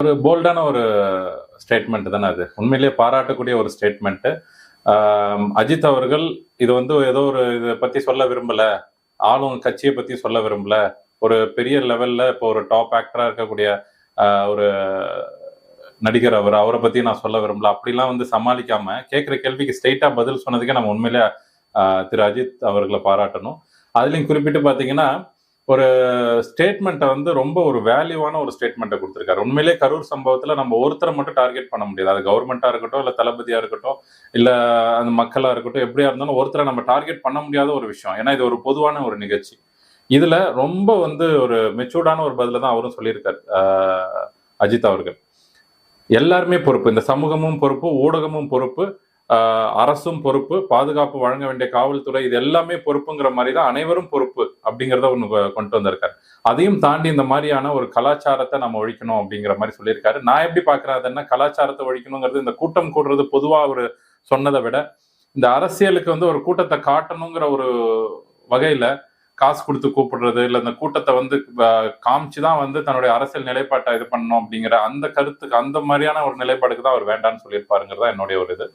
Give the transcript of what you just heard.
ஒரு போல்டான ஒரு ஸ்டேட்மெண்ட் தானே அது. உண்மையிலேயே பாராட்டக்கூடிய ஒரு ஸ்டேட்மெண்ட். அஜித் அவர்கள் இது வந்து ஏதோ ஒரு இத பத்தி சொல்ல விரும்பல. ஆளும் கட்சிய பத்தி சொல்ல விரும்பல. ஒரு பெரிய லெவல்ல இப்போ ஒரு டாப் ஆக்டரா இருக்கக்கூடிய ஒரு நடிகர் அவர். அவர பத்தி நான் சொல்ல விரும்பல. அப்படிலாம் வந்து சமாளிக்காம, கேட்கிற கேள்விக்கு ஸ்ட்ரெய்ட்டா பதில் சொன்னதுக்கே நம்ம உண்மையிலே திரு அஜித் அவர்கள பாராட்டணும். அதிலயும் குறிப்பிட்டு பார்த்தீங்கன்னா, ஒரு ஸ்டேட்மெண்ட்ட வந்து ரொம்ப ஒரு வேல்யூவான ஒரு ஸ்டேட்மெண்ட்ட குடுத்திருக்காரு. உண்மையிலேயே கரூர் சம்பவத்துல நம்ம ஒருத்தர மட்டும் டார்கெட் பண்ண முடியாது. அது கவர்ன்மென்ட்டா இருக்கட்டும், இல்ல தளபதியா இருக்கட்டும், இல்ல அந்த மக்களா இருக்கட்டும், எப்படியா இருந்தாலும் ஒருத்தர நம்ம டார்கெட் பண்ண முடியாத ஒரு விஷயம். ஏன்னா, இது ஒரு பொதுவான ஒரு நிகழ்ச்சி. இதுல ரொம்ப வந்து ஒரு மெச்சூர்டான ஒரு பதில தான் அவரும் சொல்லியிருக்காரு. அஜித் அவர்கள். எல்லாருமே பொறுப்பு. இந்த சமூகமும் பொறுப்பு, ஊடகமும் பொறுப்பு, அரசும் பொறுப்பு, பாதுகாப்பு வழங்க வேண்டிய காவல்துறை இது எல்லாமே பொறுப்புங்கிற மாரி தான் அனைவரும் பொறுப்பு அப்படிங்கிறத ஒண்ணு கொண்டு வந்திருக்காரு. அதையும் தாண்டி இந்த மாரியான ஒரு கலாச்சாரத்த நம்ம ஒழிக்கணும் அப்படிங்கிற மாரி சொல்லியிருக்காரு. நான் எப்படி பார்க்கிறேன் அதன்னா, கலாச்சாரத்த ஒழிக்கணுங்கிறது இந்த கூட்டம் கூடுறது பொதுவா அவரு சொன்னத விட, இந்த அரசியலுக்கு வந்து ஒரு கூட்டத்த காட்டணுங்கிற ஒரு வகையில காசு குடுத்து கூப்பிடுறது, இல்ல இந்த கூட்டத்த வந்து காமிச்சு தான் வந்து தன்னுடைய அரசியல் நிலைப்பாட்ட இது பண்ணணும் அப்படிங்கிற அந்த கருத்துக்கு அந்த மாரியான ஒரு நிலைப்பாடுக்கு தான் அவர் வேண்டான்னு சொல்லியிருப்பாருங்கிறது தான் என்னுடைய ஒரு இது.